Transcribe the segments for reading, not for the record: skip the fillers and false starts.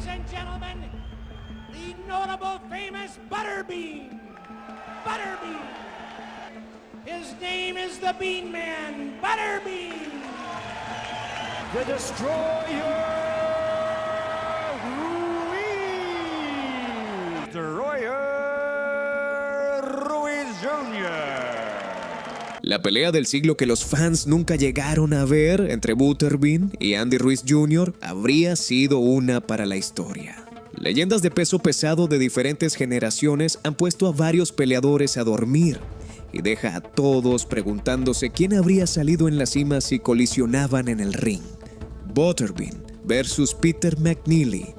and gentlemen, the notable, famous Butterbean. Butterbean. His name is the Bean Man, Butterbean. The Destroyer, Ruiz Jr. La pelea del siglo que los fans nunca llegaron a ver entre Butterbean y Andy Ruiz Jr. habría sido una para la historia. Leyendas de peso pesado de diferentes generaciones han puesto a varios peleadores a dormir y deja a todos preguntándose quién habría salido en la cima si colisionaban en el ring. Butterbean versus Peter McNeely,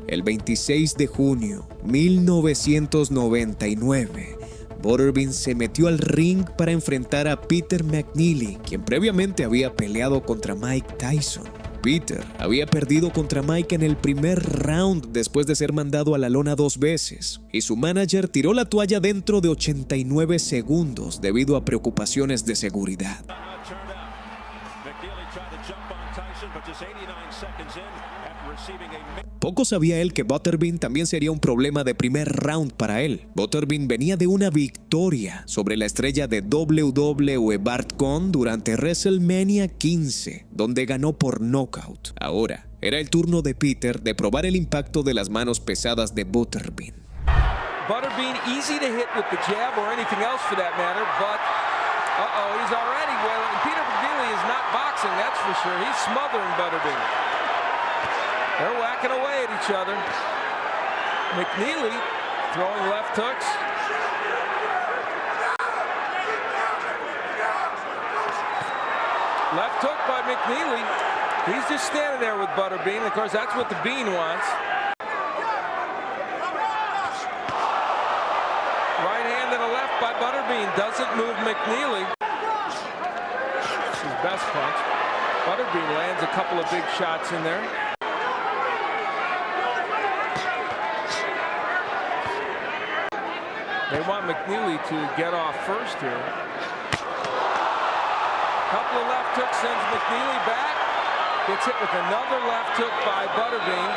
el 26 de junio 1999. Butterbean se metió al ring para enfrentar a Peter McNeely, quien previamente había peleado contra Mike Tyson. Peter había perdido contra Mike en el primer round después de ser mandado a la lona 2 veces, y su manager tiró la toalla dentro de 89 segundos debido a preocupaciones de seguridad. Poco sabía él que Butterbean también sería un problema de primer round para él. Butterbean venía de una victoria sobre la estrella de WWE Bart Gunn durante WrestleMania 15, donde ganó por knockout. Ahora, era el turno de Peter de probar el impacto de las manos pesadas de Butterbean. Butterbean easy to hit with the jab or anything else for that matter, but he's already well. And Peter McNeely is not boxing, that's for sure. He's smothering Butterbean. They're whacking away at each other. McNeely throwing left hooks. Left hook by McNeely. He's just standing there with Butterbean. Of course, that's what the Bean wants. Right hand and a left by Butterbean. Doesn't move McNeely. That's his best punch. Butterbean lands a couple of big shots in there. They want McNeely to get off first here. Couple of left hooks sends McNeely back. Gets hit with another left hook by Butterbean.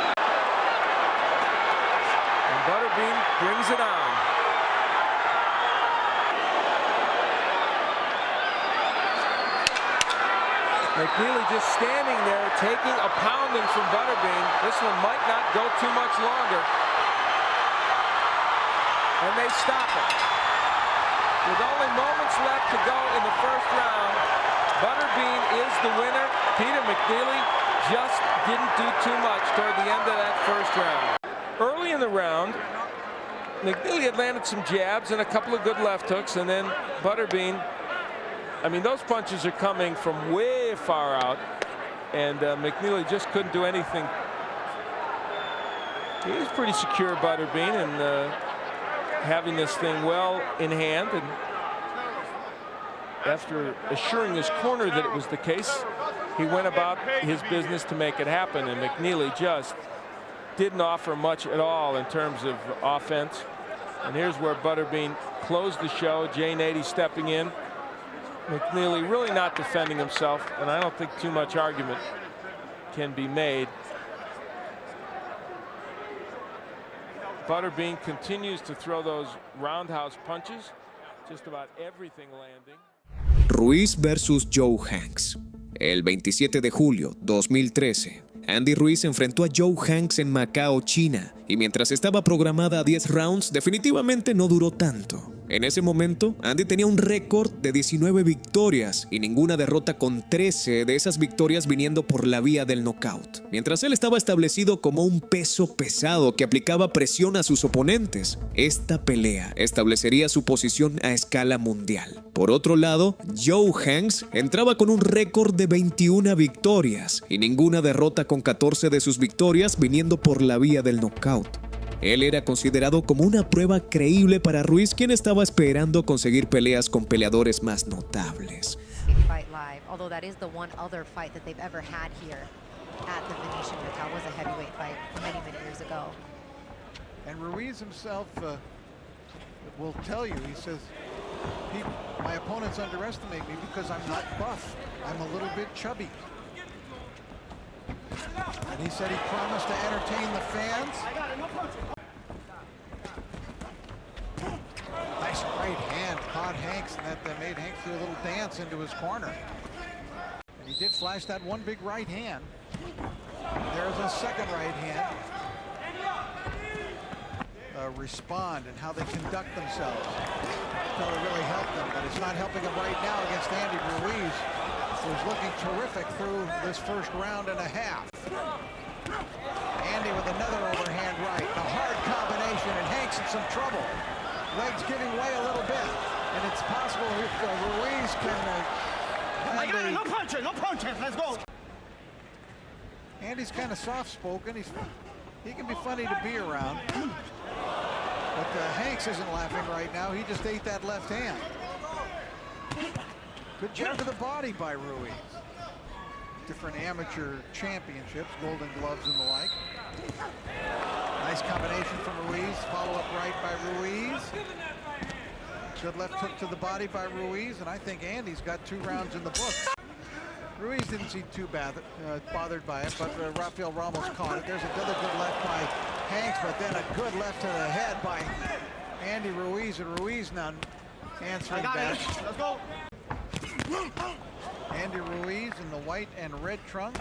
And Butterbean brings it on. McNeely just standing there taking a pounding from Butterbean. This one might not go too much longer. And they stop it. With only moments left to go in the first round, Butterbean is the winner. Peter McNeely just didn't do too much toward the end of that first round. Early in the round, McNeely had landed some jabs and a couple of good left hooks, and then Butterbean, I mean, those punches are coming from way far out, and McNeely just couldn't do anything. He was pretty secure, Butterbean, and having this thing well in hand, and after assuring his corner that it was the case, he went about his business to make it happen, and McNeely just didn't offer much at all in terms of offense. And here's where Butterbean closed the show. Jay Nady stepping in. McNeely really not defending himself, and I don't think too much argument can be made. Butterbean continues to throw those roundhouse punches, just about everything landing. Ruiz versus Joe Hanks. El 27 de julio 2013, Andy Ruiz enfrentó a Joe Hanks en Macao, China, y mientras estaba programada a 10 rounds, definitivamente no duró tanto. En ese momento, Andy tenía un récord de 19 victorias y ninguna derrota, con 13 de esas victorias viniendo por la vía del knockout. Mientras él estaba establecido como un peso pesado que aplicaba presión a sus oponentes, esta pelea establecería su posición a escala mundial. Por otro lado, Joe Hanks entraba con un récord de 21 victorias y ninguna derrota, con 14 de sus victorias viniendo por la vía del knockout. Él era considerado como una prueba creíble para Ruiz, quien estaba esperando conseguir peleas con peleadores más notables. And Ruiz himself will tell you, he says, my opponents underestimate me because I'm not buff. I'm a little bit chubby. And he said he promised to entertain the fans. Nice right hand caught Hanks, and that made Hanks do a little dance into his corner. And he did flash that one big right hand. There's a second right hand. Respond and how they conduct themselves. Until it really helped them, but it's not helping them right now against Andy Ruiz, who's looking terrific through this first round and a half. Andy with another overhand right. A hard combination, and Hanks in some trouble. Legs giving way a little bit, and it's possible if Ruiz can no punches, let's go. Andy's kind of soft-spoken. He can be funny to be around. But Hanks isn't laughing right now. He just ate that left hand. Good jab to the body by Ruiz. Different amateur championships, Golden Gloves and the like. Nice combination from Ruiz. Follow-up right by Ruiz. Good left hook to the body by Ruiz, and I think Andy's got 2 rounds in the books. Ruiz didn't seem too bothered by it, but Rafael Ramos caught it. There's another good left by Hanks, but then a good left to the head by Andy Ruiz, and Ruiz now answering back. Let's go. Andy Ruiz in the white and red trunks.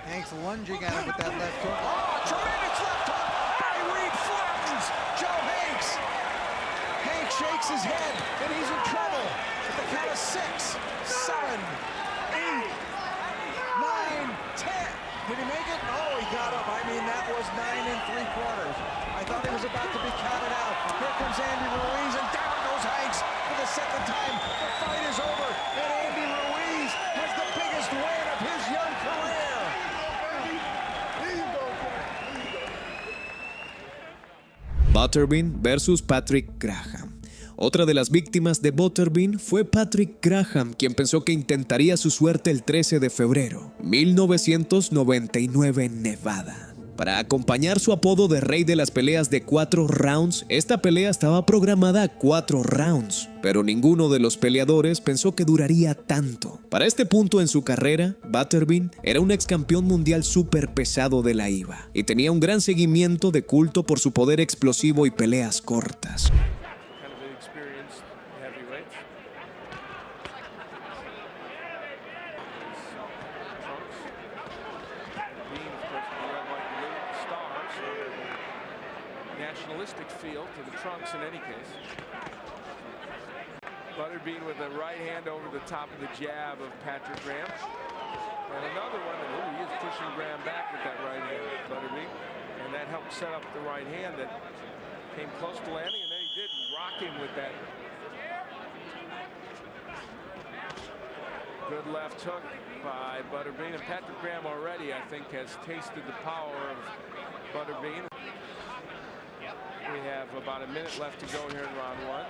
Hanks lunging at him with that left hook. Oh, tremendous left hook by Reed flattens Joe Hanks. Hanks shakes his head, and he's in trouble. At the count of 6, 7, 8, 9, 10. Did he make it? Oh, he got up. I mean, that was 9 3/4. I thought he was about to be counted out. Here comes Andy Ruiz, and down goes Hanks for the second time. The fight is over, and Andy Ruiz has the biggest win of his young career. Butterbean versus Patrick Graham. Otra de las víctimas de Butterbean fue Patrick Graham, quien pensó que intentaría su suerte el 13 de febrero, 1999 en Nevada. Para acompañar su apodo de rey de las peleas de 4 rounds, esta pelea estaba programada a 4 rounds, pero ninguno de los peleadores pensó que duraría tanto. Para este punto en su carrera, Butterbean era un ex campeón mundial súper pesado de la IVA y tenía un gran seguimiento de culto por su poder explosivo y peleas cortas. Nationalistic feel to the trunks in any case. Butterbean with a right hand over the top of the jab of Patrick Graham. And another one, and he is pushing Graham back with that right hand, Butterbean. And that helped set up the right hand that came close to landing, and then he did rock him with that. Good left hook by Butterbean. And Patrick Graham already, I think, has tasted the power of Butterbean. We have about a minute left to go here in round 1.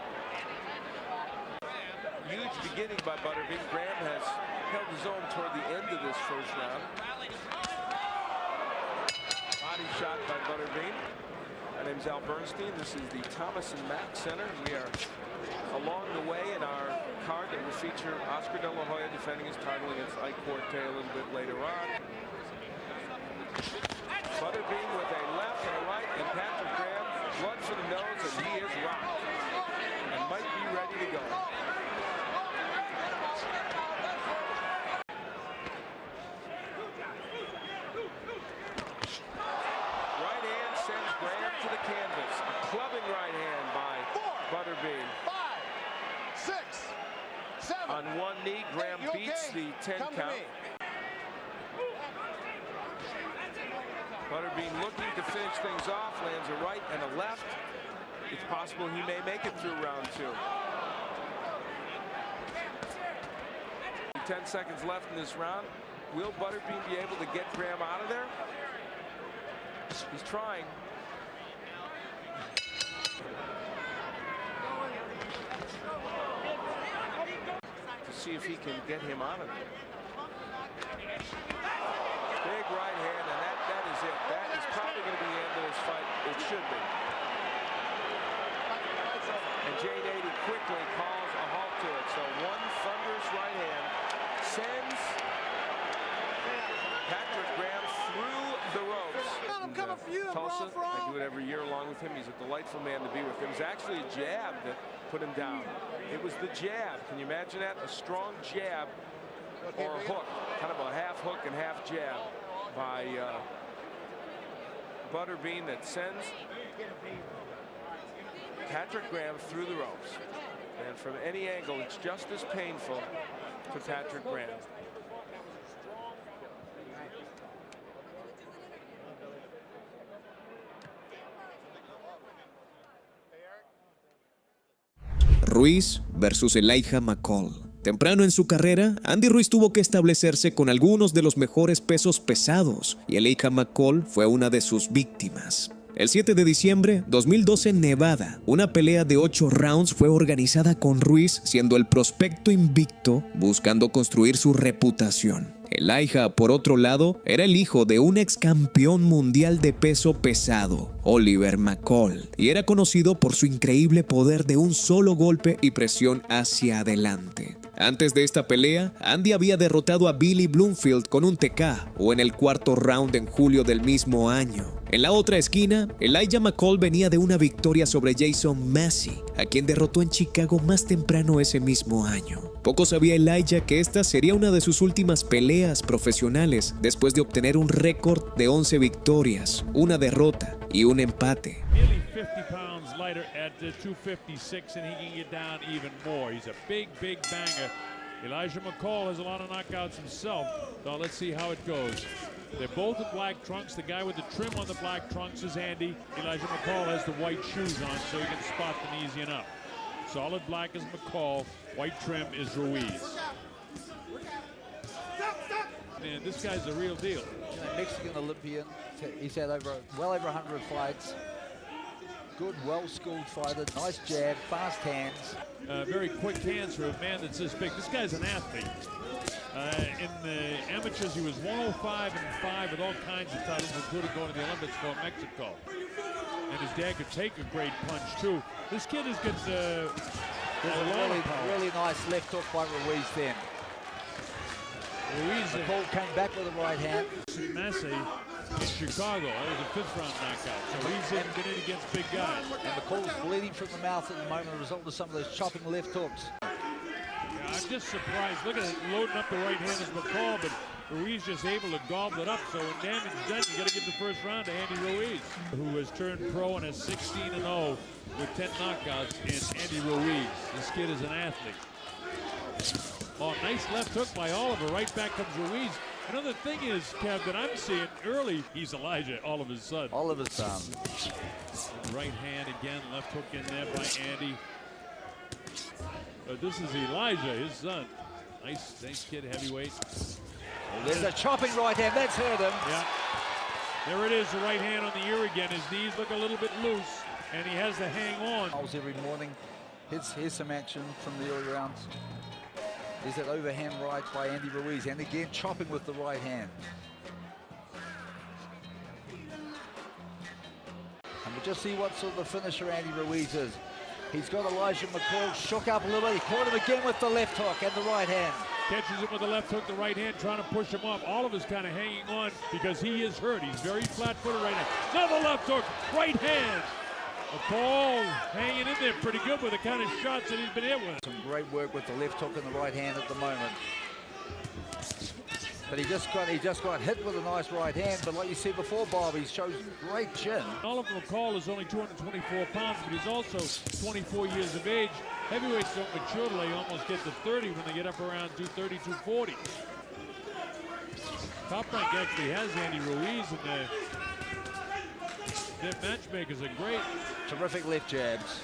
Huge beginning by Butterbean. Graham has held his own toward the end of this first round. Body shot by Butterbean. My name's Al Bernstein. This is the Thomas & Mack Center. We are along the way in our card that will feature Oscar De La Hoya defending his title against Ike Quartey a little bit later on. Butterbean with a left and a right, and Patrick Graham, blood for the nose, and he is rocked and might be ready to go. Right hand sends Graham to the canvas. A clubbing right hand by Butterbean. 5, 6, 7. On one knee, Graham beats the 10 count. Butterbean looking to finish things off, lands a right and a left. It's possible he may make it through round 2. 10 seconds left in this round. Will Butterbean be able to get Graham out of there? He's trying. To see if he can get him out of there. Big right hand, and that is it. That is probably going to be the end of this fight. It should be. And Jane 80 quickly calls a halt to it. So one thunderous right hand sends Patrick Graham through Tulsa. I do it every year along with him. He's a delightful man to be with. It was actually a jab that put him down. It was the jab. Can you imagine that? A strong jab or a hook, kind of a half hook and half jab by Butterbean that sends Patrick Graham through the ropes. And from any angle, it's just as painful to Patrick Graham. Ruiz versus Elijah McCall. Temprano en su carrera, Andy Ruiz tuvo que establecerse con algunos de los mejores pesos pesados y Elijah McCall fue una de sus víctimas. El 7 de diciembre 2012 en Nevada, una pelea de 8 rounds fue organizada con Ruiz siendo el prospecto invicto buscando construir su reputación. Elijah, por otro lado, era el hijo de un ex campeón mundial de peso pesado, Oliver McCall, y era conocido por su increíble poder de un solo golpe y presión hacia adelante. Antes de esta pelea, Andy había derrotado a Billy Bloomfield con un TK o en el cuarto round en julio del mismo año. En la otra esquina, Elijah McCall venía de una victoria sobre Jason Massey, a quien derrotó en Chicago más temprano ese mismo año. Poco sabía Elijah que esta sería una de sus últimas peleas profesionales después de obtener un récord de 11 victorias, una derrota y un empate. Nearly 50 pounds lighter at 256, and he can get down even more. He's a big banger. Elijah McCall has a lot of knockouts himself, so let's see how it goes. They're both in black trunks. The guy with the trim on the black trunks is Andy. Elijah McCall has the white shoes on, so you can spot them easy enough. Solid black is McCall, white trim is Ruiz. Man, this guy's a real deal. You know, Mexican Olympian. He's had well over 100 fights. Good, well-schooled fighter. Nice jab, fast hands. Very quick hands for a man that's this big. This guy's an athlete. In the amateurs, he was 105-5 with all kinds of titles, including going to the Olympics for Mexico. And his dad could take a great punch, too. This kid has got a really nice left hook by Ruiz then. Ruiz McCall came back with a right hand. Massey in Chicago. That was a fifth-round knockout. So he's been in against big guys. And McCall's bleeding from the mouth at the moment as a result of some of those chopping left hooks. Yeah, I'm just surprised. Look at it, loading up the right hand as McCall, but Ruiz just able to gobble it up. So when damage is done, you got to give the first round to Andy Ruiz, who has turned pro and is 16-0 with 10 knockouts in Andy Ruiz. This kid is an athlete. Oh, nice left hook by Oliver. Right back comes Ruiz. Another thing is, Kev, that I'm seeing early, he's Elijah, Oliver's son. Oliver's son. Right hand again, left hook in there by Andy. But this is Elijah, his son. Nice kid, heavyweight. There's a chopping right hand. That's hurt him. Yeah. There it is, the right hand on the ear again. His knees look a little bit loose, and he has to hang on. Every morning. Here's some action from the early rounds. There's that overhand right by Andy Ruiz, and again chopping with the right hand. And we'll just see what sort of the finisher Andy Ruiz is. He's got Elijah McCall shook up a little bit. He caught him again with the left hook and the right hand. Catches him with the left hook, the right hand, trying to push him up. Oliver's kind of hanging on because he is hurt. He's very flat-footed right now. Another left hook, right hand. McCall hanging in there pretty good with the kind of shots that he's been hit with. Some great work with the left hook and the right hand at the moment. But he just got hit with a nice right hand. But like you said before, Bob, he shows great chin. Oliver McCall is only 224 pounds, but he's also 24 years of age. Heavyweights don't mature till they almost get to 30 when they get up around 230, 240. Top Rank actually has Andy Ruiz, and their matchmakers are great. Terrific left jabs.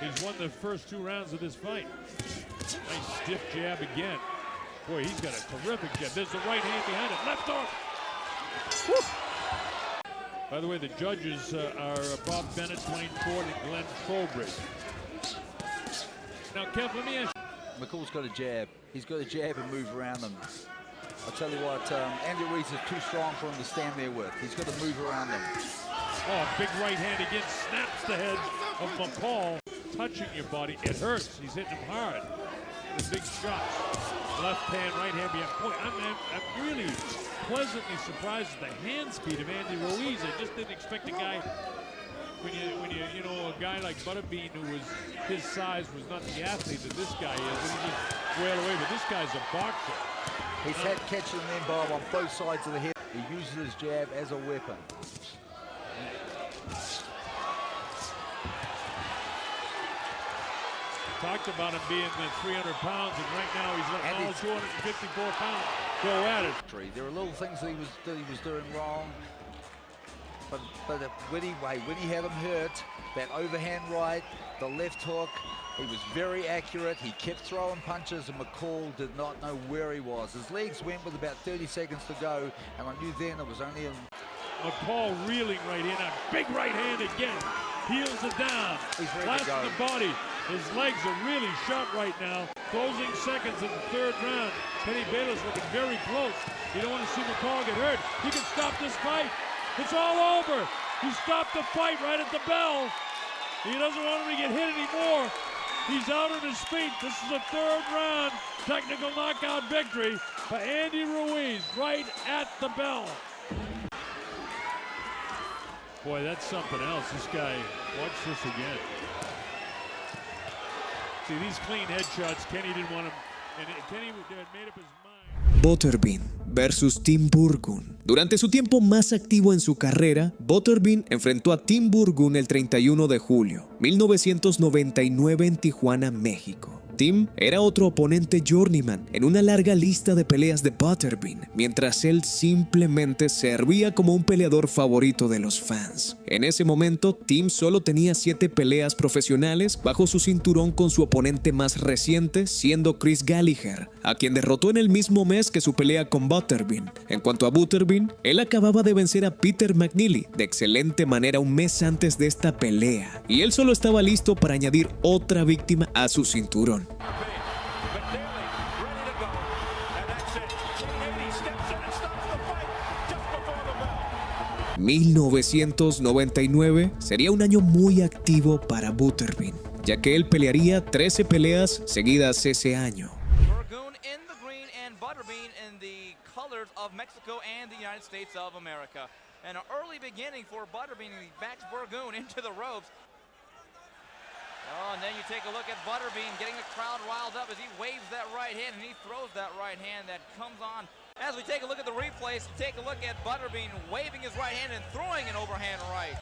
He's won the first 2 rounds of this fight. Nice stiff jab again. Boy, he's got a terrific jab. There's the right hand behind it. Left hook. Woo! By the way, the judges are Bob Bennett, Dwayne Ford, and Glenn Trowbridge. Now, Kev, let me ask you. McCall's got a jab. He's got a jab and move around them. I'll tell you what, Andy Ruiz is too strong for him to stand there with. He's got to move around them. Oh, big right hand again, snaps the head of McCall. Touching your body, it hurts. He's hitting him hard. The big shots. Left hand, right hand behind. Boy, I'm really pleasantly surprised at the hand speed of Andy Ruiz. I just didn't expect a guy, you know, a guy like Butterbean, who was, his size was not the athlete that this guy is, and he just wailed away, but this guy's a boxer. He's had catching them, Bob, on both sides of the head. He uses his jab as a weapon. Talked about him being 300 pounds, and right now he's letting all 254 pounds go at it. There are little things that he was doing wrong, but when he had him hurt, that overhand right, the left hook, he was very accurate. He kept throwing punches, and McCall did not know where he was. His legs went with about 30 seconds to go, and I knew then it was only a... McCall reeling right in, a big right hand again. Heels it down. He's ready Last to go. in the body. His legs are really sharp right now. Closing seconds in the third round. Kenny Bayless looking very close. You don't want to see McCall get hurt. He can stop this fight. It's all over. He stopped the fight right at the bell. He doesn't want him to get hit anymore. He's out on his feet. This is a third round technical knockout victory for Andy Ruiz right at the bell. Boy, that's something else. This guy, watch this again. See, these clean headshots, Kenny didn't want him, and Kenny had made up his mind. Butterbean versus Tim Burgun. Durante su tiempo más activo en su carrera, Butterbean enfrentó a Tim Burgun el 31 de julio, 1999 en Tijuana, México. Tim era otro oponente journeyman en una larga lista de peleas de Butterbean, mientras él simplemente servía como un peleador favorito de los fans. En ese momento, Tim solo tenía 7 peleas profesionales bajo su cinturón, con su oponente más reciente siendo Chris Gallagher, a quien derrotó en el mismo mes que su pelea con Butterbean. En cuanto a Butterbean, él acababa de vencer a Peter McNeely de excelente manera un mes antes de esta pelea, y él solo estaba listo para añadir otra víctima a su cinturón. 1999 sería un año muy activo para Butterbean, ya que él pelearía 13 peleas seguidas ese año. Burgun in the green and Butterbean in the colors of Mexico and the United States of America. And an early beginning for Butterbean, and he backs Burgun into the ropes. Oh, and then you take a look at Butterbean getting the crowd riled up as he waves that right hand, and he throws that right hand that comes on. As we take a look at the replays, take a look at Butterbean waving his right hand and throwing an overhand right.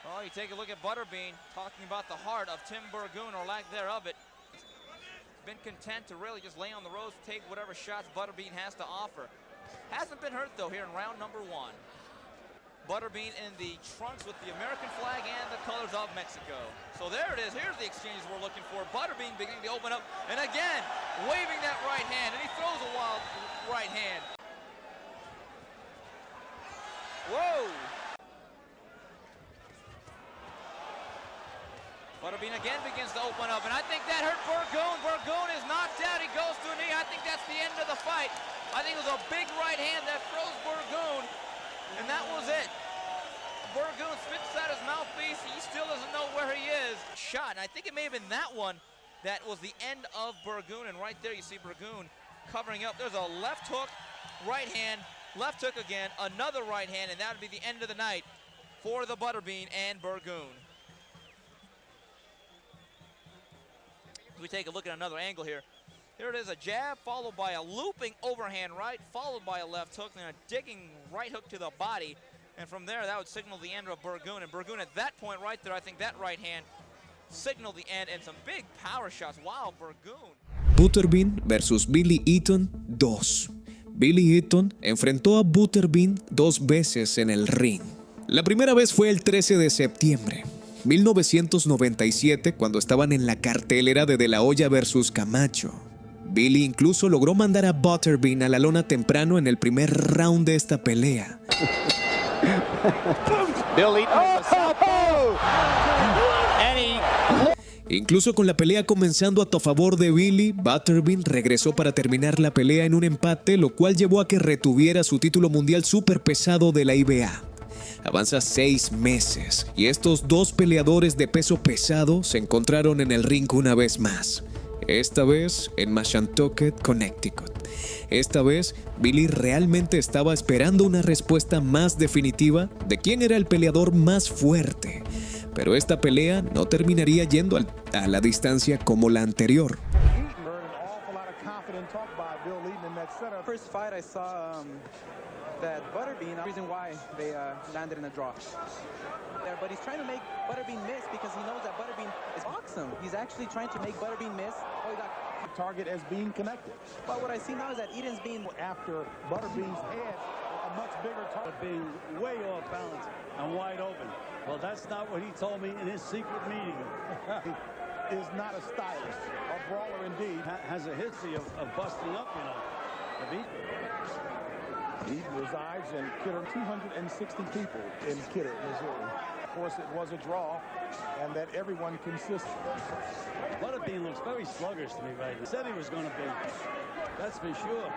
Oh, you take a look at Butterbean talking about the heart of Tim Burgun, or lack thereof it. Been content to really just lay on the ropes, take whatever shots Butterbean has to offer. Hasn't been hurt, though, here in round number 1. Butterbean in the trunks with the American flag and the colors of Mexico. So there it is. Here's the exchanges we're looking for. Butterbean beginning to open up, and again, waving that right hand, and he throws a wild right hand. Whoa! Butterbean again begins to open up, and I think that hurt Burgun. Burgun is knocked out. He goes to a knee. I think that's the end of the fight. I think it was a big right hand that froze Burgun, and that was it. Burgun spits out his mouthpiece. He still doesn't know where he is. Shot, and I think it may have been that one that was the end of Burgun, and right there you see Burgun covering up. There's a left hook, right hand, left hook again, another right hand, and that would be the end of the night for the Butterbean and Burgun. We take a look at another angle here. Here it is, a jab followed by a looping overhand right, followed by a left hook, and a digging right hook to the body. And from there, that would signal the end of Burgun. And Burgun at that point right there, I think that right hand signaled the end, and some big power shots. Wow, Burgun. Butterbean versus Billy Eaton 2. Billy Eaton enfrentó a Butterbean 2 veces en el ring. La primera vez fue el 13 de septiembre. 1997, cuando estaban en la cartelera de De La Hoya versus Camacho. Billy incluso logró mandar a Butterbean a la lona temprano en el primer round de esta pelea. Incluso con la pelea comenzando a favor de Billy, Butterbean regresó para terminar la pelea en un empate, lo cual llevó a que retuviera su título mundial superpesado de la IBA. Avanza 6 meses y estos 2 peleadores de peso pesado se encontraron en el ring una vez más. esta vez en Mashantucket, Connecticut. Esta vez, Billy realmente estaba esperando una respuesta más definitiva de quién era el peleador más fuerte. Pero esta pelea no terminaría yendo a la distancia como la anterior. First fight I saw that Butterbean, the reason why they landed in a draw. There, but he's trying to make Butterbean miss because he knows that Butterbean is awesome. He's actually trying to make Butterbean miss. Oh, he got Target as being connected. but what I see now is that Eden's being After Butterbean's head, a much bigger target. Being way off balance and wide open. Well, that's not what he told me in his secret meeting. Is not a stylist, a brawler indeed. Has a history of busting up, you know. He resides in Kidder, 260 people in Kidder, Missouri. Of course, it was a draw, and that everyone consists. Butterbean looks very sluggish to me right now. Said he was going to be. That's for sure.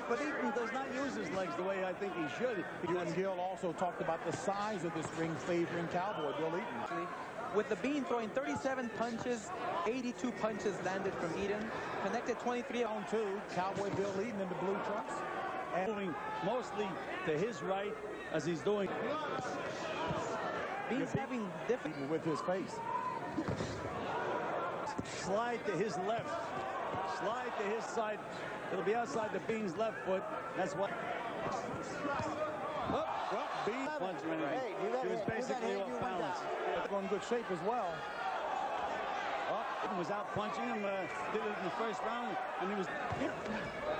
But Eaton does not use his legs the way I think he should. Ewan Gill also talked about the size of this ring favoring Cowboy Bill Eaton. with the Bean throwing 37 punches, 82 punches landed from Eden, connected 23 on 2. Cowboy Bill Eaton in the blue trunks. And moving mostly to his right as he's doing. Bean's having difficulty with his face. Slide to his left. Slide to his side. It'll be outside the Bean's left foot. That's what. Bean punch anyway. He was basically off balance. In good shape as well. He was out punching him, did it in the first round, and he was,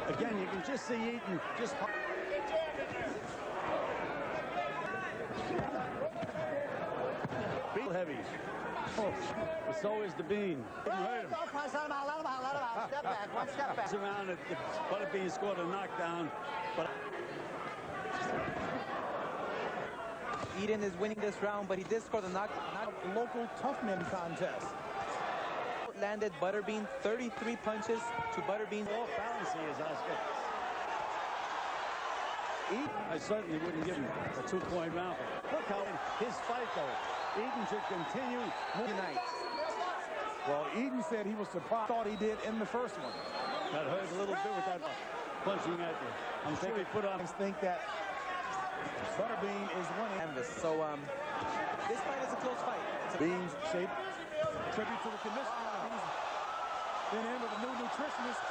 again, you can just see Eaton just... Bean heavy. Oh, so is the Bean. Didn't hurt him. Step back, one step back. Around it, Butterbean scored a knockdown, but... Eden is winning this round, but he did score the local tough men contest. Landed Butterbean 33 punches to Butterbean. Off balance he is, Oscar. I certainly wouldn't give him a 2-point round. Look how his fight though. Eden should continue tonight. Well, Eden said he was surprised. Thought he did in the first one. That hurt a little bit with that punching at you. I'm sure he put on. Think that Butterbean is winning. So this fight is a close fight. Bean's shape. Tribute to the commissioner. He's been in with a new nutritionist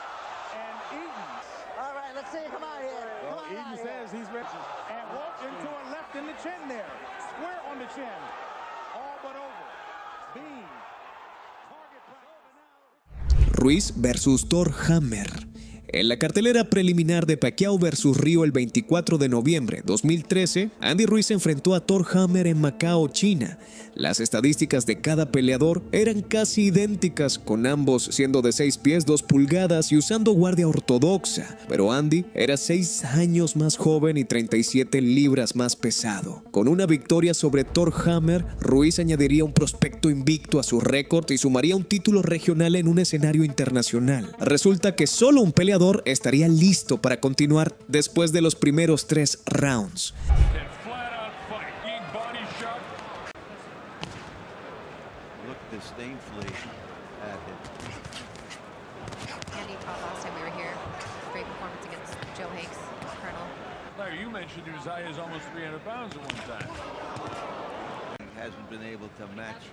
and Eden. All right, let's see. Come on here. Well, Eden says he's ready. And walked into a left in the chin there. Square on the chin. All but over. Bean. Ruiz versus Thor Hammer. En la cartelera preliminar de Pacquiao vs Río el 24 de noviembre 2013, Andy Ruiz enfrentó a Thor Hammer en Macao, China. Las estadísticas de cada peleador eran casi idénticas, con ambos siendo de 6 pies 2 pulgadas y usando guardia ortodoxa, pero Andy era 6 años más joven y 37 libras más pesado. Con una victoria sobre Thor Hammer, Ruiz añadiría un prospecto invicto a su récord y sumaría un título regional en un escenario internacional. Resulta que solo un peleador estaría listo para continuar después de los primeros 3 rounds. Disdainfully at him. Andy fought last time we were here. Great performance against Joe Hanks, Colonel. Larry, you mentioned he was high as almost 300 pounds at one time. Hasn't been able to match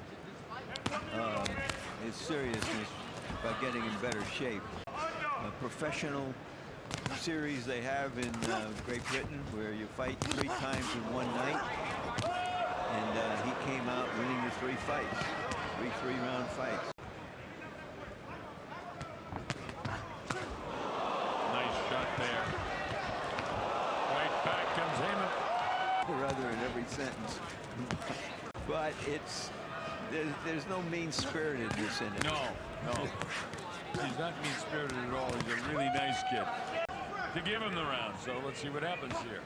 his seriousness by getting in better shape. A professional series they have in Great Britain where you fight 3 times in one night, and he came out winning the 3 fights. 3 3-round fights. Nice shot there. Right back comes Heyman. Or other in every sentence. But it's there's no mean-spiritedness in it. No. He's not mean-spirited at all. He's a really nice kid. To give him the round, so let's see what happens here.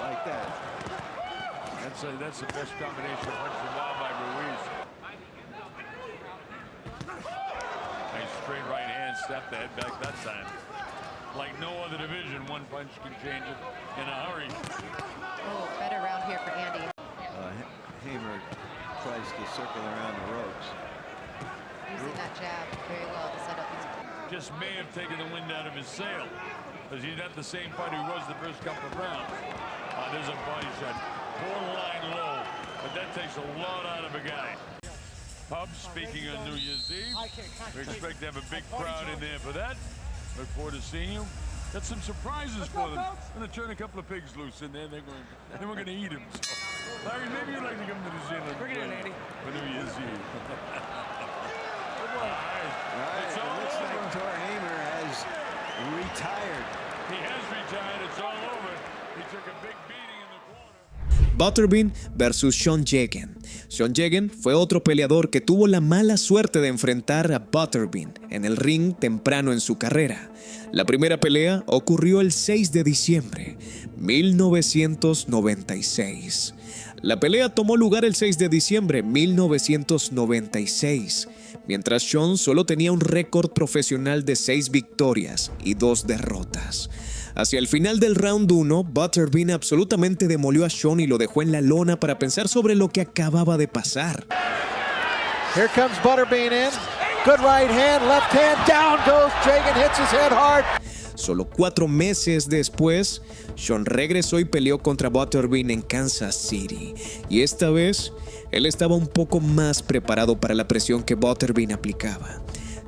Like that. That's the best combination of punch and wow by Ruiz. Nice straight right hand, step the head back that time. Like no other division, one punch can change it in a hurry. Oh, better round here for Andy. Hamer tries to circle around the ropes. Using that jab very well to set up his... Just may have taken the wind out of his sail, because he's not the same fighter he was the first couple of rounds. There's a body shot, borderline low, but that takes a lot out of a guy. Hub, speaking on New Year's Eve, we expect to have a big crowd in there for that. Look forward to seeing you. Got some surprises for them. I'm going to turn a couple of pigs loose in there. Then we're going to eat them. So, Larry, maybe you'd like to come to New Zealand. Bring it in, Andy. For New Year's Eve. All right. It looks like Tor Hamer has retired. He has retired. It's all over. He took a big beating in the corner. Butterbean versus Sean Jagan. Sean Jagan fue otro peleador que tuvo la mala suerte de enfrentar a Butterbean en el ring temprano en su carrera. La primera pelea ocurrió el 6 de diciembre, 1996. La pelea tomó lugar el 6 de diciembre, 1996, mientras Sean solo tenía un récord profesional de 6 victorias y 2 derrotas. Hacia el final del round 1, Butterbean absolutamente demolió a Sean y lo dejó en la lona para pensar sobre lo que acababa de pasar. Here comes Butterbean in. Good right hand, left hand, down goes Jagan, hits his head hard. Solo 4 meses después, Sean regresó y peleó contra Butterbean en Kansas City. Y esta vez, él estaba un poco más preparado para la presión que Butterbean aplicaba.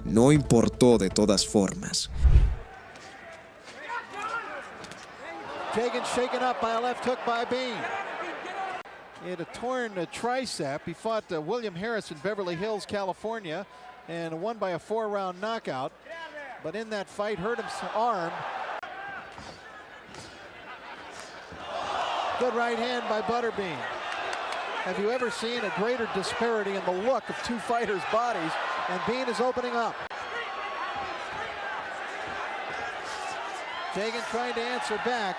No importó de todas formas. Jagan shaken up by a left hook by Bean. He had a torn tricep. He fought William Harris in Beverly Hills, California, and won by a 4-round knockout. But in that fight, hurt his arm. Good right hand by Butterbean. Have you ever seen a greater disparity in the look of two fighters' bodies? And Bean is opening up. Jagan trying to answer back.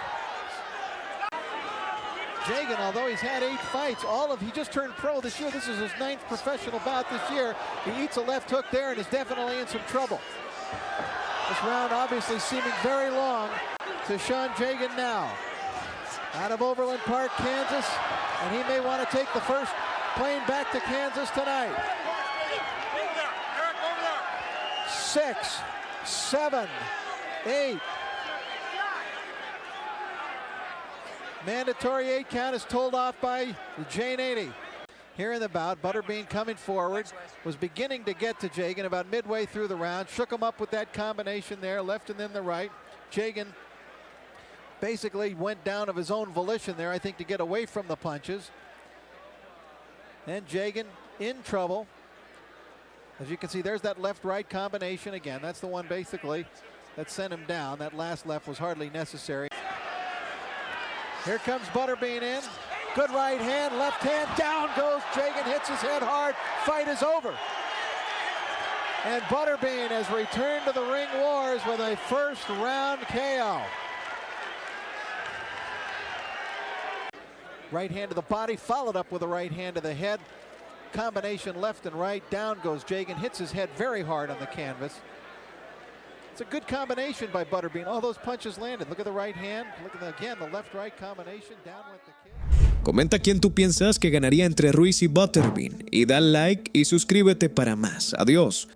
Jagan, although he's had 8 fights, he just turned pro this year. This is his 9th professional bout this year. He eats a left hook there and is definitely in some trouble. This round obviously seeming very long to Sean Jagan now. Out of Overland Park, Kansas, and he may want to take the first plane back to Kansas tonight. 6, 7, 8. Mandatory 8 count is told off by the Jane 80. Here in the bout, Butterbean coming forward, was beginning to get to Jagan about midway through the round, shook him up with that combination there, left and then the right. Jagan basically went down of his own volition there, I think, to get away from the punches. And Jagan in trouble. As you can see, there's that left-right combination again. That's the one basically that sent him down. That last left was hardly necessary. Here comes Butterbean in. Good right hand, left hand, down goes Jagan, hits his head hard. Fight is over. And Butterbean has returned to the ring wars with a first round KO. Right hand to the body, followed up with a right hand to the head. Combination left and right, down goes Jagan, hits his head very hard on the canvas. It's a good combination by Butterbean. All those punches landed. Look at the right hand. Look at the left-right combination. Down went the kick. Comenta quién tú piensas que ganaría entre Ruiz y Butterbean. Y da like y suscríbete para más. Adiós.